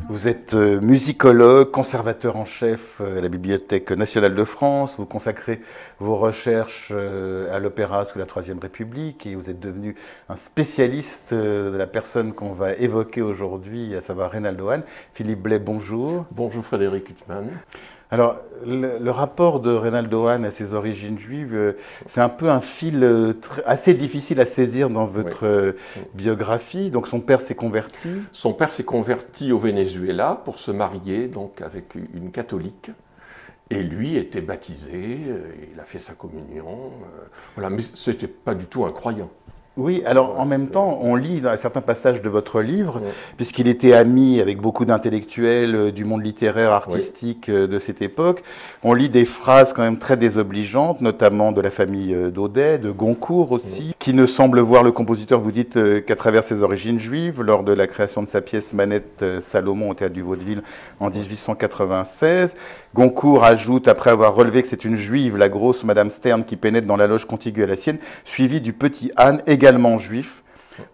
Vous êtes musicologue, conservateur en chef à la Bibliothèque nationale de France. Vous consacrez vos recherches à l'opéra sous la Troisième République et vous êtes devenu un spécialiste de la personne qu'on va évoquer aujourd'hui, à savoir Reynaldo Hahn. Philippe Blais, bonjour. Bonjour Frédéric Huttman. Alors, le rapport de Reynaldo Hahn à ses origines juives, c'est un peu un fil assez difficile à saisir dans votre biographie. Donc, son père s'est converti. Son père s'est converti au Venezuela pour se marier donc avec une catholique. Et lui était baptisé, il a fait sa communion. Voilà, mais ce n'était pas du tout un croyant. Oui, alors en même temps, on lit dans certains passages de votre livre, puisqu'il était ami avec beaucoup d'intellectuels du monde littéraire, artistique de cette époque, on lit des phrases quand même très désobligeantes, notamment de la famille Daudet, de Goncourt aussi, qui ne semble voir le compositeur, vous dites, qu'à travers ses origines juives, lors de la création de sa pièce Manette Salomon au Théâtre du Vaudeville en 1896. Goncourt ajoute, après avoir relevé que c'est une juive, la grosse Madame Stern, qui pénètre dans la loge contiguë à la sienne, suivie du petit Hahn, également juif,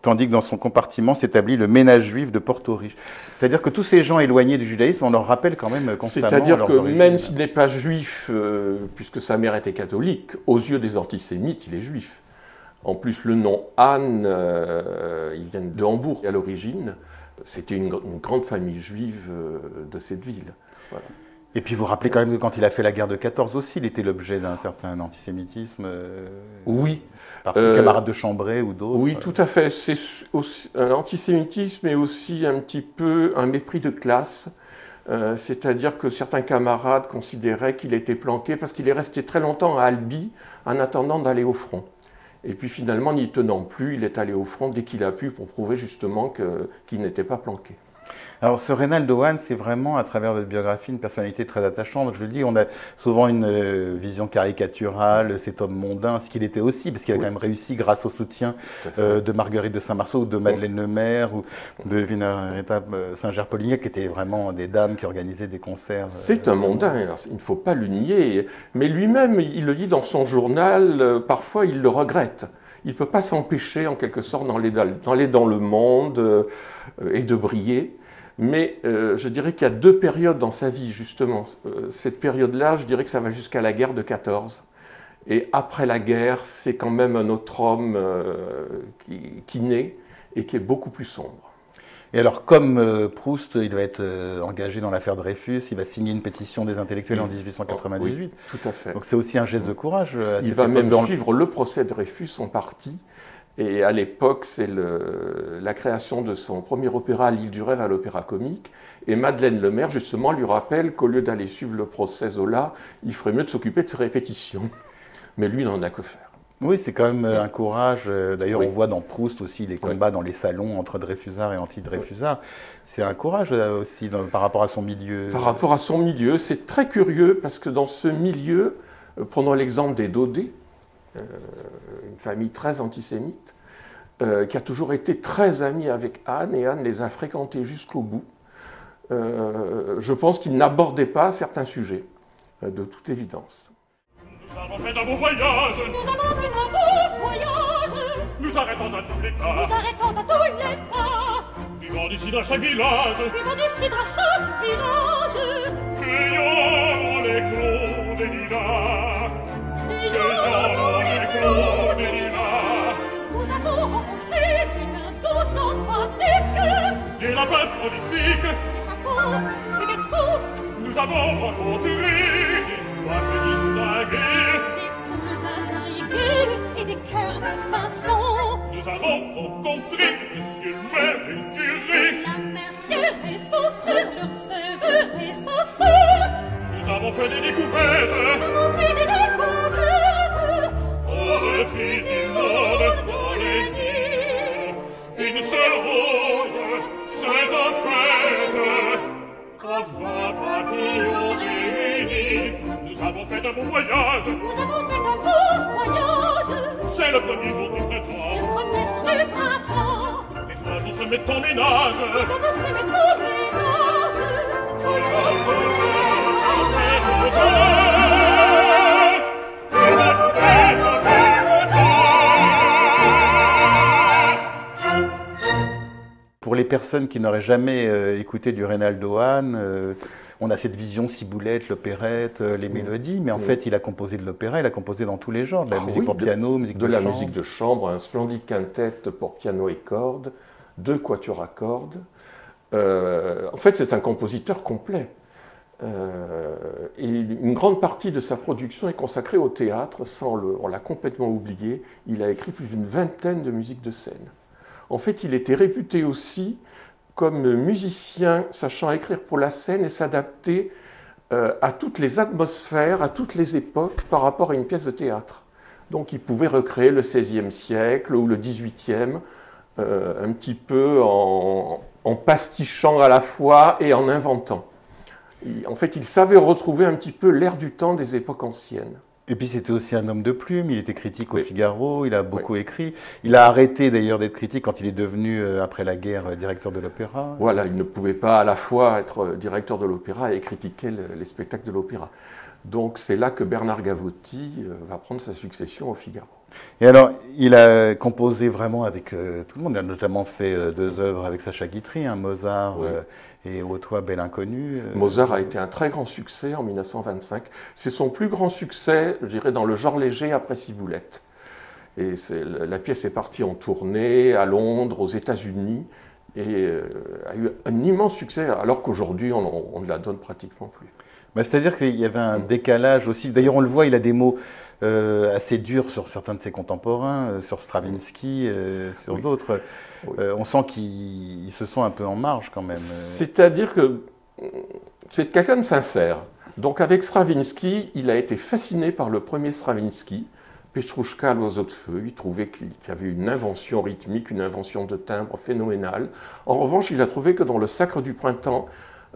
tandis que dans son compartiment s'établit le ménage juif de Porto Riche. C'est-à-dire que tous ces gens éloignés du judaïsme, on leur rappelle quand même constamment. C'est-à-dire que même s'il n'est pas juif, puisque sa mère était catholique, aux yeux des antisémites, il est juif. En plus, le nom Hahn, il vient de Hambourg à l'origine. C'était une grande famille juive de cette ville. Voilà. Et puis vous rappelez quand même que quand il a fait la guerre de 14 aussi, il était l'objet d'un certain antisémitisme oui. Par ses camarades de Chambray ou d'autres. Oui, tout à fait. C'est un antisémitisme et aussi un petit peu un mépris de classe. C'est-à-dire que certains camarades considéraient qu'il était planqué parce qu'il est resté très longtemps à Albi en attendant d'aller au front. Et puis finalement, n'y tenant plus, il est allé au front dès qu'il a pu pour prouver justement qu'il n'était pas planqué. Alors, ce Reynaldo Hahn, c'est vraiment, à travers votre biographie, une personnalité très attachante. Donc, je le dis, on a souvent une vision caricaturale, cet homme mondain, ce qu'il était aussi, parce qu'il a quand même réussi grâce au soutien de Marguerite de Saint-Marceau, ou de Madeleine Lemaire, ou de Vinaretta Saint-Ger-Polignac, qui étaient vraiment des dames qui organisaient des concerts. C'est un mondain, alors, il ne faut pas le nier. Mais lui-même, il le dit dans son journal, parfois il le regrette. Il ne peut pas s'empêcher, en quelque sorte, d'aller dans le monde et de briller. Mais je dirais qu'il y a deux périodes dans sa vie, justement. Cette période-là, je dirais que ça va jusqu'à la guerre de 14. Et après la guerre, c'est quand même un autre homme qui naît et qui est beaucoup plus sombre. Et alors, comme Proust, il va être engagé dans l'affaire Dreyfus, il va signer une pétition des intellectuels en 1898. Oui, tout à fait. Donc c'est aussi un geste de courage. Il va même suivre le procès Dreyfus en partie. Et à l'époque, c'est la création de son premier opéra, L'Île du Rêve, à l'Opéra Comique. Et Madeleine Lemaire, justement, lui rappelle qu'au lieu d'aller suivre le procès Zola, il ferait mieux de s'occuper de ses répétitions. Mais lui, il n'en a que faire. Oui, c'est quand même un courage. D'ailleurs, on voit dans Proust aussi les combats dans les salons entre Dreyfusards et anti-Dreyfusards. C'est un courage aussi par rapport à son milieu. Par rapport à son milieu, c'est très curieux parce que dans ce milieu, prenons l'exemple des Daudet, une famille très antisémite, qui a toujours été très amie avec Hahn, et Hahn les a fréquentés jusqu'au bout. Je pense qu'il n'abordait pas certains sujets, de toute évidence. Nous avons fait un beau voyage. Nous avons fait un beau voyage. Nous arrêtons à tous les pas. Nous arrêtons à tous les pas. Buvons du cidre à chaque village. Buvons du cidre à chaque village. Cueillons les clous des lilas. Cueillons les clous des lilas. Nous avons rencontré des nains sympathiques, Des lapins prolifiques. des chapeaux, des berceaux, Nous avons rencontré des soifs distingués. des poules intriguées et des cœurs de pinsons. Nous avons rencontré Monsieur le maire et le curé. La mercière et son frère, leur sœur et sa sœur. Nous avons fait des découvertes. Nous avons fait des découvertes. On refuse du monde dans les nids. Une seule rose, c'est un fête. Enfin, papillons réunis. Nous avons fait un bon voyage. Nous avons fait un beau voyage. C'est le premier jour du C'est le printemps. premier jour du printemps. Les oiseaux se mettent en ménage. Les autres se mettent au ménage. Tout le monde pour les personnes qui n'auraient jamais écouté du Reynaldo Hahn, on a cette vision ciboulette, l'opérette, les mélodies, mais en fait, il a composé de l'opéra, il a composé dans tous les genres, de la musique pour piano, musique de chambre. De la musique de chambre, un splendide quintet pour piano et cordes, 2 quatuors à cordes. En fait, c'est un compositeur complet. Et une grande partie de sa production est consacrée au théâtre, on l'a complètement oublié. Il a écrit plus d'une vingtaine de musiques de scène. En fait, il était réputé aussi comme musicien sachant écrire pour la scène et s'adapter à toutes les atmosphères, à toutes les époques par rapport à une pièce de théâtre. Donc il pouvait recréer le XVIe siècle ou le XVIIIe, un petit peu en pastichant à la fois et en inventant. En fait, il savait retrouver un petit peu l'air du temps des époques anciennes. Et puis c'était aussi un homme de plume, il était critique au Figaro, il a beaucoup écrit. Il a arrêté d'ailleurs d'être critique quand il est devenu, après la guerre, directeur de l'opéra. Voilà, il ne pouvait pas à la fois être directeur de l'opéra et critiquer les spectacles de l'opéra. Donc c'est là que Bernard Gavotti va prendre sa succession au Figaro. Et alors, il a composé vraiment avec tout le monde. Il a notamment fait 2 œuvres avec Sacha Guitry, Mozart et Ô toi, belle inconnue. Mozart a été un très grand succès en 1925. C'est son plus grand succès, je dirais, dans le genre léger après Ciboulette. Et la pièce est partie en tournée à Londres, aux États-Unis, et a eu un immense succès, alors qu'aujourd'hui, on ne la donne pratiquement plus. Bah, c'est-à-dire qu'il y avait un décalage aussi. D'ailleurs, on le voit, il a des mots assez durs sur certains de ses contemporains, sur Stravinsky, sur d'autres. On sent qu'ils se sont un peu en marge quand même. C'est-à-dire que c'est quelqu'un de sincère. Donc avec Stravinsky, il a été fasciné par le premier Stravinsky, Petrouchka, l'oiseau de feu. Il trouvait qu'il y avait une invention rythmique, une invention de timbre phénoménale. En revanche, il a trouvé que dans le Sacre du printemps,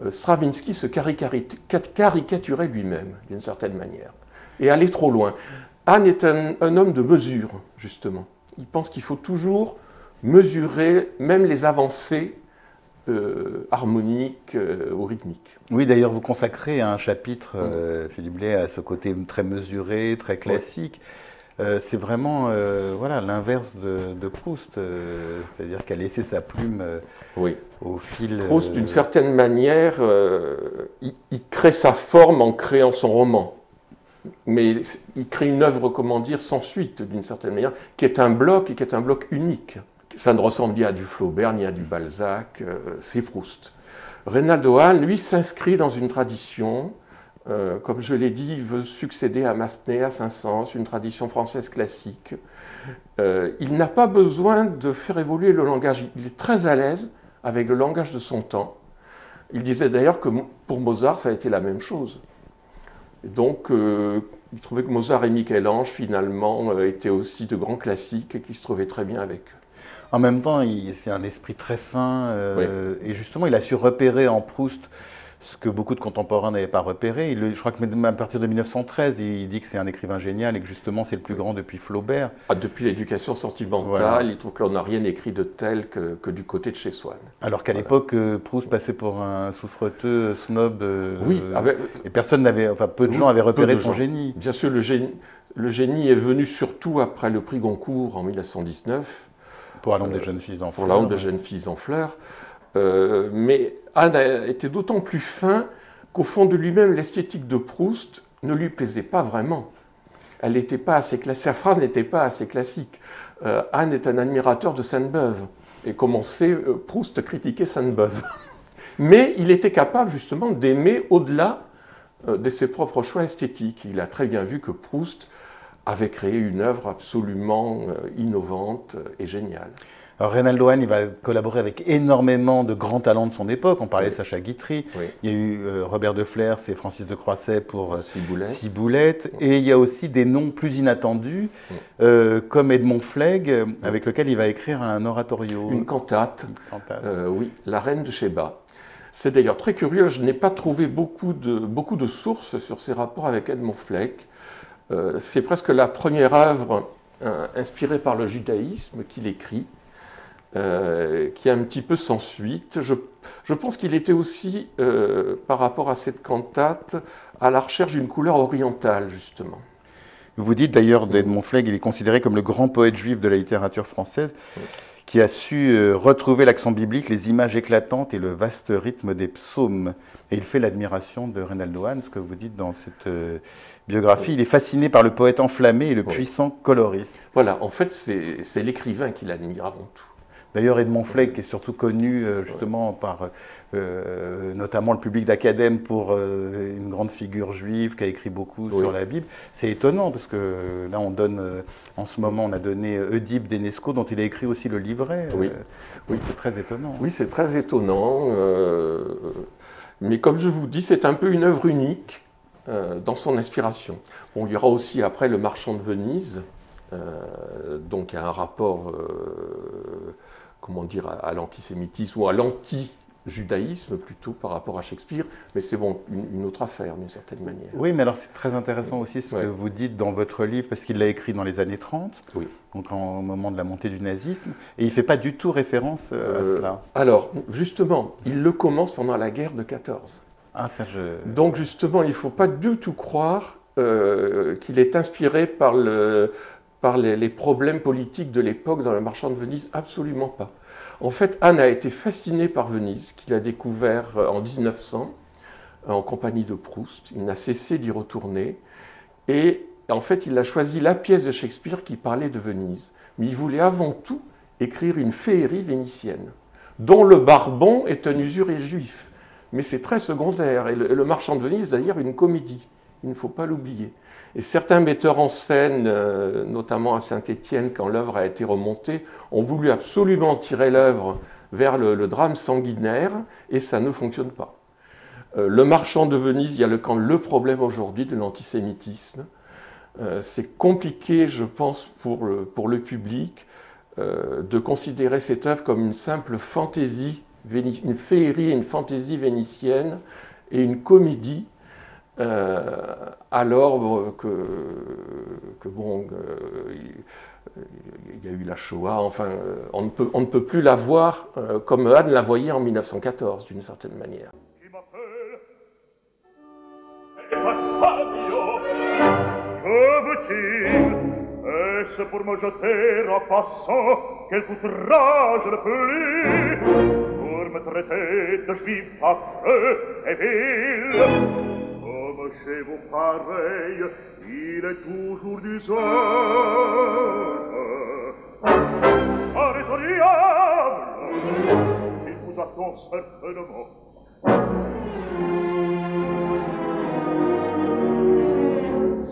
Stravinsky se caricaturait lui-même, d'une certaine manière, et allait trop loin. Hahn est un homme de mesure, justement. Il pense qu'il faut toujours mesurer même les avancées harmoniques ou rythmiques. Oui, d'ailleurs, vous consacrez un chapitre, Philippe Blais, à ce côté très mesuré, très classique. C'est vraiment voilà, l'inverse de Proust, c'est-à-dire qu'elle a laissé sa plume au fil... Proust, d'une certaine manière, il crée sa forme en créant son roman. Mais il crée une œuvre, comment dire, sans suite, d'une certaine manière, qui est un bloc et qui est un bloc unique. Ça ne ressemble ni à du Flaubert, ni à du Balzac, c'est Proust. Reynaldo Hahn, lui, s'inscrit dans une tradition... comme je l'ai dit, il veut succéder à Massenet, à Saint-Saëns, une tradition française classique. Il n'a pas besoin de faire évoluer le langage. Il est très à l'aise avec le langage de son temps. Il disait d'ailleurs que pour Mozart, ça a été la même chose. Et donc, il trouvait que Mozart et Michel-Ange, finalement, étaient aussi de grands classiques et qu'il se trouvait très bien avec eux. En même temps, c'est un esprit très fin. Et justement, il a su repérer en Proust ce que beaucoup de contemporains n'avaient pas repéré. Je crois que même à partir de 1913, il dit que c'est un écrivain génial et que justement c'est le plus grand depuis Flaubert. Depuis l'Éducation sentimentale, il trouve que l'on n'a rien écrit de tel que du côté de chez Swann. Alors qu'à l'époque, Proust passait pour un souffreteux snob. Et personne n'avait, enfin peu de gens avaient repéré son génie. Bien sûr, le génie est venu surtout après le prix Goncourt en 1919. Pour La Honte des jeunes filles en fleurs. Pour La Honte des jeunes filles en fleurs. Mais Hahn était d'autant plus fin qu'au fond de lui-même, l'esthétique de Proust ne lui plaisait pas vraiment. Elle n'était pas assez classique. Sa phrase n'était pas assez classique. Hahn est un admirateur de Sainte-Beuve. Et comme on sait, Proust critiquait Sainte-Beuve. Mais il était capable justement d'aimer au-delà de ses propres choix esthétiques. Il a très bien vu que Proust avait créé une œuvre absolument innovante et géniale. Alors Reynaldo Hahn, il va collaborer avec énormément de grands talents de son époque. On parlait de Sacha Guitry, il y a eu Robert de Flers et Francis de Croisset pour Ciboulette. Et il y a aussi des noms plus inattendus, comme Edmond Flegg, avec lequel il va écrire un oratorio. Une cantate. Oui, La Reine de Sheba. C'est d'ailleurs très curieux, je n'ai pas trouvé beaucoup de sources sur ses rapports avec Edmond Flegg. C'est presque la première œuvre inspirée par le judaïsme qu'il écrit. Qui est un petit peu sans suite. Je pense qu'il était aussi, par rapport à cette cantate, à la recherche d'une couleur orientale, justement. Vous dites d'ailleurs d'Edmond Flegg, il est considéré comme le grand poète juif de la littérature française. qui a su retrouver l'accent biblique, les images éclatantes et le vaste rythme des psaumes. Et il fait l'admiration de Reynaldo Hahn, ce que vous dites dans cette biographie. Il est fasciné par le poète enflammé et le puissant coloriste. Voilà, en fait, c'est l'écrivain qui l'admire avant tout. D'ailleurs, Edmond Fleck est surtout connu justement par notamment le public d'Acadème pour une grande figure juive qui a écrit beaucoup sur la Bible. C'est étonnant parce que là, on donne, en ce moment, on a donné Oedipe d'Enesco, dont il a écrit aussi le livret. Oui, c'est très étonnant. Oui, c'est très étonnant. Mais comme je vous dis, c'est un peu une œuvre unique dans son inspiration. Bon, il y aura aussi après Le Marchand de Venise, donc il y a un rapport comment dire, à l'antisémitisme ou à l'anti-judaïsme plutôt par rapport à Shakespeare, mais c'est bon, une autre affaire d'une certaine manière. Oui, mais alors c'est très intéressant aussi ce que vous dites dans votre livre, parce qu'il l'a écrit dans les années 30, donc au moment de la montée du nazisme, et il ne fait pas du tout référence à cela. Alors, justement, il le commence pendant la guerre de 14. Ah, ça Donc justement, il ne faut pas du tout croire qu'il est inspiré par les problèmes politiques de l'époque dans Le Marchand de Venise, absolument pas. En fait, Hahn a été fasciné par Venise, qu'il a découvert en 1900, en compagnie de Proust. Il n'a cessé d'y retourner. Et en fait, il a choisi la pièce de Shakespeare qui parlait de Venise. Mais il voulait avant tout écrire une féerie vénitienne, dont le barbon est un usuré juif. Mais c'est très secondaire. Et le Marchand de Venise, d'ailleurs, une comédie. Il ne faut pas l'oublier. Et certains metteurs en scène, notamment à Saint-Étienne, quand l'œuvre a été remontée, ont voulu absolument tirer l'œuvre vers le drame sanguinaire, et ça ne fonctionne pas. Le Marchand de Venise, il y a le problème aujourd'hui de l'antisémitisme. C'est compliqué, je pense, pour le public, de considérer cette œuvre comme une simple fantaisie, une féerie, une fantaisie vénitienne et une comédie, alors que bon, il y a eu la Shoah, enfin, on ne peut plus la voir comme Hahn la voyait en 1914, d'une certaine manière. Est-ce pour me jeter en passant quelque outrage de plus, pour me traiter de juif affreux et vil? Comme chez vous pareil, il est toujours d'usage. Arrête au diable, il vous attend certainement.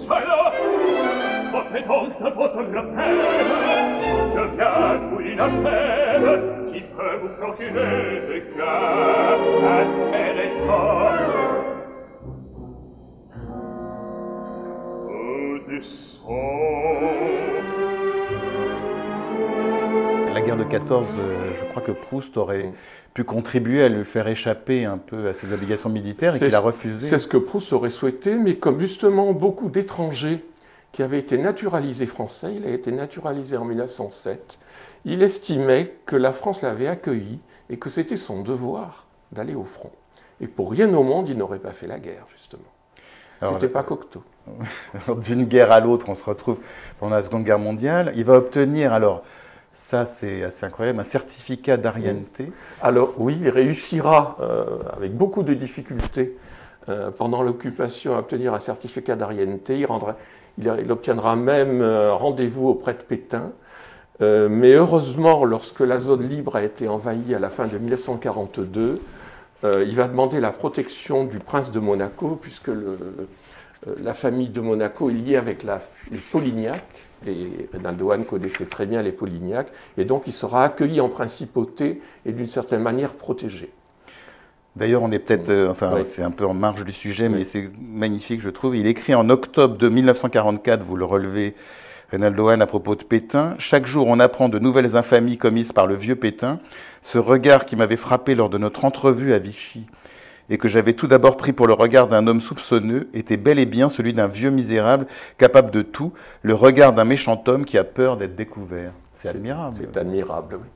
Sois-là, sortez donc de votre repère, je viens vous une affaire qui peut vous procurer des cas intéressants. La guerre de 14, je crois que Proust aurait pu contribuer à lui faire échapper un peu à ses obligations militaires et qu'il a refusé. C'est ce que Proust aurait souhaité, mais comme justement beaucoup d'étrangers qui avaient été naturalisés français, il a été naturalisé en 1907, il estimait que la France l'avait accueilli et que c'était son devoir d'aller au front. Et pour rien au monde, il n'aurait pas fait la guerre, justement. C'était pas Cocteau. D'une guerre à l'autre, on se retrouve pendant la Seconde Guerre mondiale. Il va obtenir, alors, ça c'est assez incroyable, un certificat d'arienneté. Alors oui, il réussira avec beaucoup de difficultés pendant l'occupation à obtenir un certificat d'arienneté. Il obtiendra même rendez-vous auprès de Pétain. Mais heureusement, lorsque la zone libre a été envahie à la fin de 1942, il va demander la protection du prince de Monaco, puisque la famille de Monaco est liée avec les Polignac, et Reynaldo Hahn connaissait très bien les Polignac, et donc il sera accueilli en principauté et d'une certaine manière protégé. D'ailleurs, on est peut-être, c'est un peu en marge du sujet, mais c'est magnifique, je trouve. Il écrit en octobre de 1944, vous le relevez, Reynaldo Hahn, à propos de Pétain. « Chaque jour, on apprend de nouvelles infamies commises par le vieux Pétain. Ce regard qui m'avait frappé lors de notre entrevue à Vichy et que j'avais tout d'abord pris pour le regard d'un homme soupçonneux était bel et bien celui d'un vieux misérable capable de tout, le regard d'un méchant homme qui a peur d'être découvert. » C'est admirable. C'est admirable, oui.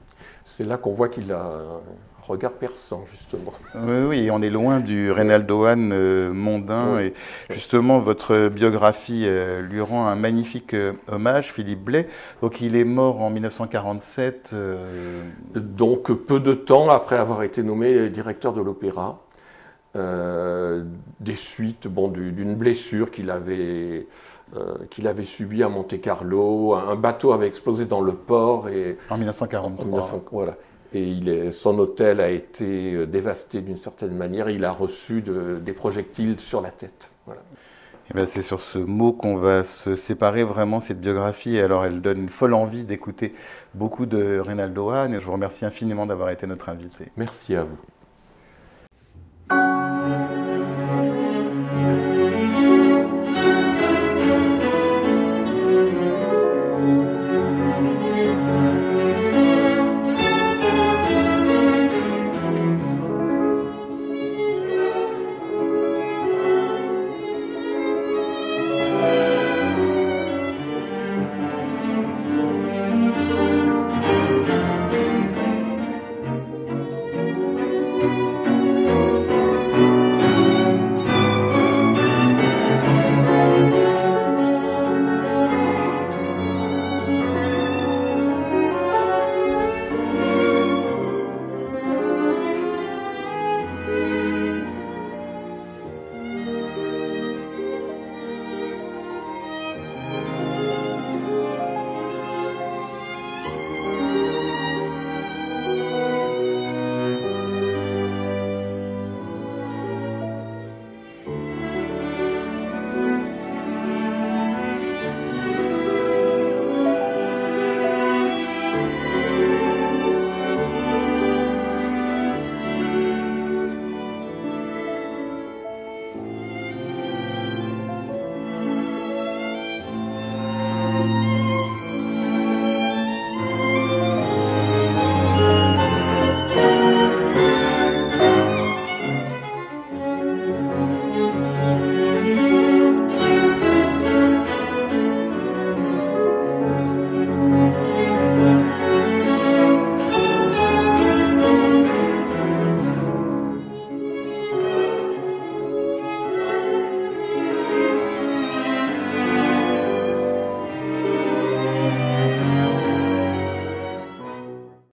C'est là qu'on voit qu'il a un regard perçant, justement. Oui, oui, on est loin du Reynaldo Hahn mondain. Oui. Et justement, votre biographie lui rend un magnifique hommage, Philippe Blais. Donc, il est mort en 1947. Donc, peu de temps après avoir été nommé directeur de l'Opéra, des suites d'une blessure qu'il avait subie à Monte-Carlo. Un bateau avait explosé dans le port. En 1943. Voilà. Et son hôtel a été dévasté d'une certaine manière. Il a reçu des projectiles sur la tête. Voilà. Et bien, c'est sur ce mot qu'on va se séparer vraiment, cette biographie. Alors, elle donne une folle envie d'écouter beaucoup de Reynaldo Hahn. Je vous remercie infiniment d'avoir été notre invité. Merci à vous.